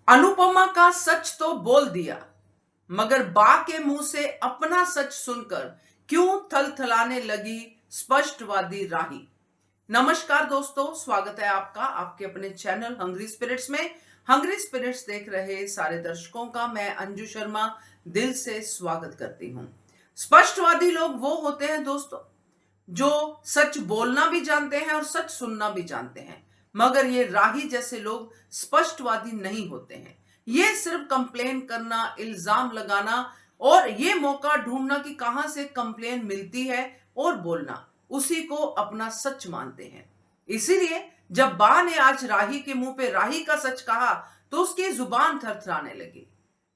अनुपमा का सच तो बोल दिया, मगर बा के मुंह से अपना सच सुनकर क्यों थलथलाने लगी स्पष्टवादी राही। नमस्कार दोस्तों, स्वागत है आपका आपके अपने चैनल हंग्री स्पिरिट्स में। हंग्री स्पिरिट्स देख रहे सारे दर्शकों का मैं अंजू शर्मा दिल से स्वागत करती हूं। स्पष्टवादी लोग वो होते हैं दोस्तों जो सच बोलना भी जानते हैं और सच सुनना भी जानते हैं, मगर ये राही जैसे लोग स्पष्टवादी नहीं होते हैं। ये सिर्फ कंप्लेन करना, इल्जाम लगाना और ये मौका ढूंढना कि कहां से कंप्लेन मिलती है और बोलना, उसी को अपना सच मानते हैं। इसीलिए जब बा ने आज राही के मुंह पे राही का सच कहा तो उसकी जुबान थरथराने लगी।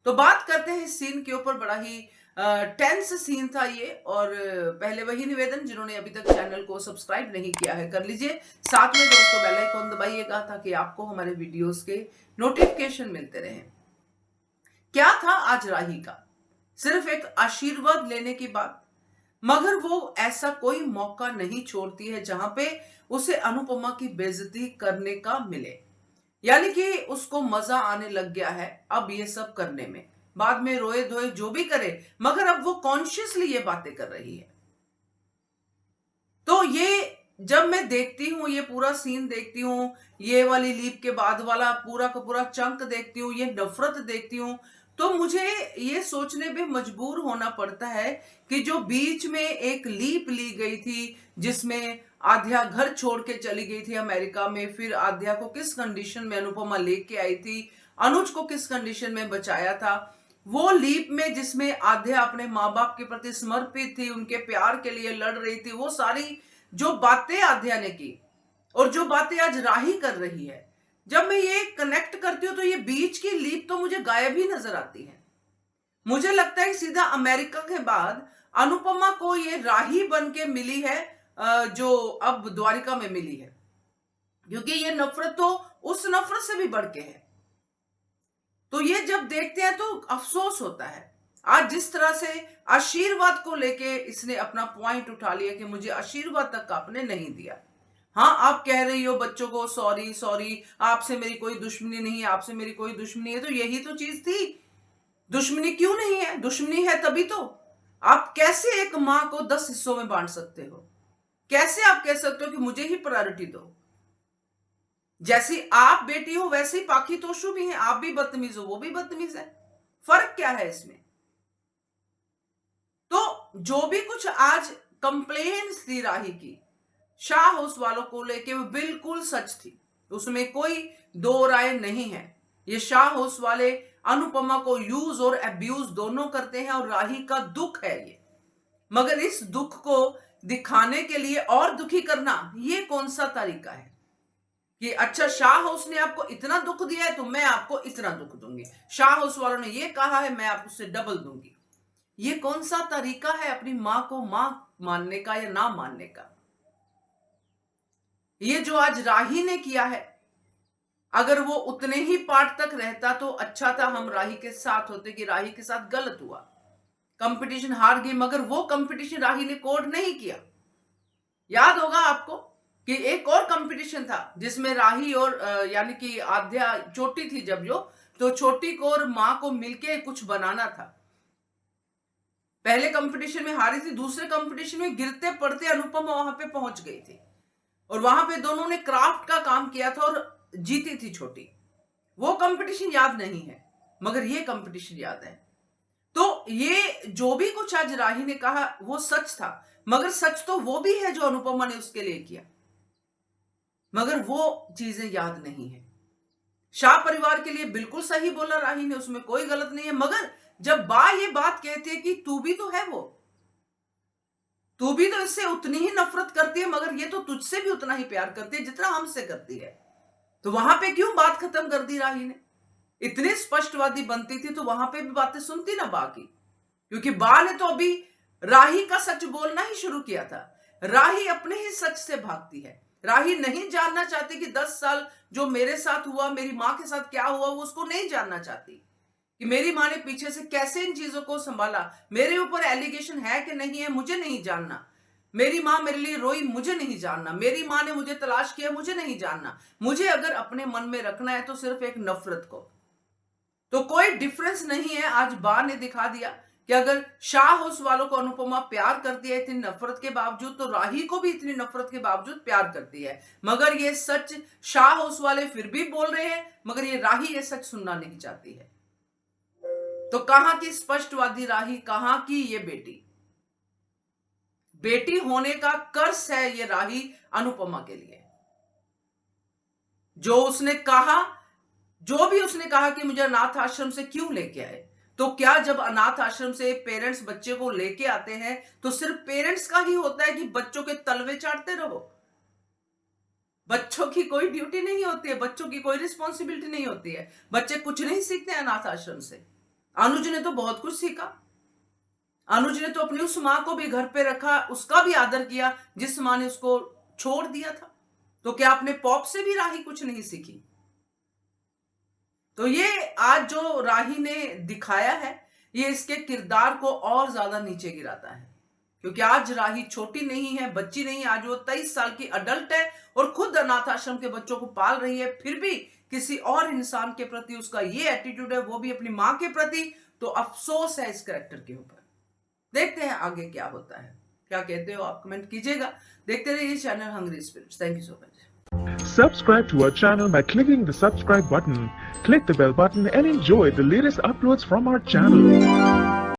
तो बात करते हैं इस सीन के ऊपर। बड़ा ही टेंस सीन था ये। और पहले वही निवेदन, जिन्होंने अभी तक चैनल को सब्सक्राइब नहीं किया है कर लीजिए। साथ में दोस्तों बेल आइकन दबाइएगा ताकि आपको हमारे वीडियोस के नोटिफिकेशन मिलते रहें। क्या था आज राही का? सिर्फ एक आशीर्वाद लेने की बात, मगर वो ऐसा कोई मौका नहीं छोड़ती है जहां पे उसे अनुपमा की बेइज्जती करने का मिले। यानी कि उसको मजा आने लग गया है अब ये सब करने में। बाद में रोए धोए जो भी करे, मगर अब वो कॉन्शियसली ये बातें कर रही है। तो ये जब मैं देखती हूं, ये पूरा सीन देखती हूं, ये वाली लीप के बाद वाला पूरा का पूरा चंक देखती हूं, ये नफरत देखती हूं, तो मुझे ये सोचने पे मजबूर होना पड़ता है कि जो बीच में एक लीप ली गई थी जिसमें आध्या घर छोड़ के चली गई थी अमेरिका में, फिर आध्या को किस कंडीशन में अनुपमा लेके आई थी, अनुज को किस कंडीशन में बचाया था, वो लीप में जिसमें आध्या अपने माँ बाप के प्रति समर्पित थी, उनके प्यार के लिए लड़ रही थी, वो सारी जो बातें आध्या ने की और जो बातें आज राही कर रही है, जब मैं ये कनेक्ट करती हूँ तो ये बीच की लीप तो मुझे गायब ही नजर आती है। मुझे लगता है सीधा अमेरिका के बाद अनुपमा को ये राही बन के मिली है, जो अब द्वारिका में मिली है, क्योंकि ये नफरत तो उस नफरत से भी बढ़ के है। तो ये जब देखते हैं तो अफसोस होता है। आज जिस तरह से आशीर्वाद को लेके इसने अपना पॉइंट उठा लिया कि मुझे आशीर्वाद तक आपने नहीं दिया। हाँ, आप कह रही हो बच्चों को सॉरी सॉरी, आपसे मेरी कोई दुश्मनी नहीं, आपसे मेरी कोई दुश्मनी है, तो यही तो चीज थी। दुश्मनी क्यों नहीं है? दुश्मनी है तभी तो। आप कैसे एक मां को 10 हिस्सों में बांट सकते हो? कैसे आप कह सकते हो कि मुझे ही प्रायोरिटी दो? जैसी आप बेटी हो वैसे ही पाखी तोशु भी हैं, आप भी बदतमीज हो, वो भी बदतमीज है। फर्क क्या है इसमें? तो जो भी कुछ आज कंप्लेन थी राही की शाह हाउस वालों को लेके, वो बिल्कुल सच थी, उसमें कोई दो राय नहीं है। ये शाह हाउस वाले अनुपमा को यूज और अब्यूज दोनों करते हैं और राही का दुख है ये। मगर इस दुख को दिखाने के लिए और दुखी करना, ये कौन सा तरीका है कि अच्छा शाह हाउस ने आपको इतना दुख दिया है तो मैं आपको इतना दुख दूंगी, शाह हाउस वालों ने ये कहा है मैं आपको उससे डबल दूंगी। ये कौन सा तरीका है अपनी मां को मां मानने का या ना मानने का? ये जो आज राही ने किया है, अगर वो उतने ही पार्ट तक रहता तो अच्छा था, हम राही के साथ होते कि राही के साथ गलत हुआ, कंपटीशन हार गई, मगर वो कंपटीशन राही ने कोड नहीं किया। याद होगा आपको कि एक और कंपटीशन था जिसमें राही और यानी कि आध्या छोटी थी जब जो, तो छोटी को और मां को मिलके कुछ बनाना था। पहले कंपटीशन में हारी थी, दूसरे कंपटीशन में गिरते पड़ते अनुपमा वहां पे पहुंच गई थी और वहां पे दोनों ने क्राफ्ट का काम किया था और जीती थी छोटी। वो कंपटीशन याद नहीं है, मगर ये कंपटीशन याद है। तो ये जो भी कुछ आज राही ने कहा वो सच था, मगर सच तो वो भी है जो अनुपमा ने उसके लिए किया, मगर वो चीजें याद नहीं है। शाह परिवार के लिए बिल्कुल सही बोला राही ने, उसमें कोई गलत नहीं है। मगर जब बा ये बात कहती है कि तू भी तो है, वो तू भी तो इससे उतनी ही नफरत करती है, मगर ये तो तुझसे भी उतना ही प्यार करती है जितना हमसे करती है, तो वहां पे क्यों बात खत्म कर दी राही ने? इतनी स्पष्टवादी बनती थी तो वहां पे भी बातें सुनती ना बा की, क्योंकि बा ने तो अभी राही का सच बोलना ही शुरू किया था। राही अपने ही सच से भागती है। राही नहीं जानना चाहती कि 10 साल जो मेरे साथ हुआ, मेरी मां के साथ क्या हुआ, वो उसको नहीं जानना चाहती कि मेरी मां ने पीछे से कैसे इन चीजों को संभाला, मेरे ऊपर एलिगेशन है कि नहीं है मुझे नहीं जानना, मेरी मां मेरे लिए रोई मुझे नहीं जानना, मेरी मां ने मुझे तलाश किया मुझे नहीं जानना। मुझे अगर अपने मन में रखना है तो सिर्फ एक नफरत को। तो कोई डिफरेंस नहीं है। आज बा ने दिखा दिया कि अगर शाह हाउस वालों को अनुपमा प्यार करती है इतनी नफरत के बावजूद, तो राही को भी इतनी नफरत के बावजूद प्यार करती है। मगर ये सच शाह हाउस वाले फिर भी बोल रहे हैं, मगर ये राही ये सच सुनना नहीं चाहती है। तो कहां की स्पष्टवादी राही, कहां की ये बेटी? बेटी होने का कर्ज है ये राही अनुपमा के लिए। जो उसने कहा, जो भी उसने कहा कि मुझे अनाथ आश्रम से क्यों लेके आए, तो क्या जब अनाथ आश्रम से पेरेंट्स बच्चे को लेके आते हैं तो सिर्फ पेरेंट्स का ही होता है कि बच्चों के तलवे चाटते रहो? बच्चों की कोई ड्यूटी नहीं होती है, बच्चों की कोई रिस्पॉन्सिबिलिटी नहीं होती है। बच्चे कुछ नहीं सीखते अनाथ आश्रम से। अनुज ने तो बहुत कुछ सीखा। अनुज ने तो अपनी उस मां को भी घर पे रखा, उसका भी आदर किया जिस मां ने उसको छोड़ दिया था। तो क्या अपने पॉप से भी राही कुछ नहीं सीखी? तो ये आज जो राही ने दिखाया है, ये इसके किरदार को और ज्यादा नीचे गिराता है। क्योंकि आज राही छोटी नहीं है, बच्ची नहीं, आज वो 23 साल की अडल्ट है और खुद अनाथ आश्रम के बच्चों को पाल रही है। फिर भी किसी और इंसान के प्रति उसका ये एटीट्यूड है, वो भी अपनी मां के प्रति। तो अफसोस है इस कैरेक्टर के ऊपर। देखते हैं आगे क्या होता है। क्या कहते हो आप कमेंट कीजिएगा। देखते रहिए channel hungry spirits. Thank you so much. Subscribe to our channel by clicking the subscribe button. Click the bell button and enjoy the latest uploads from our channel.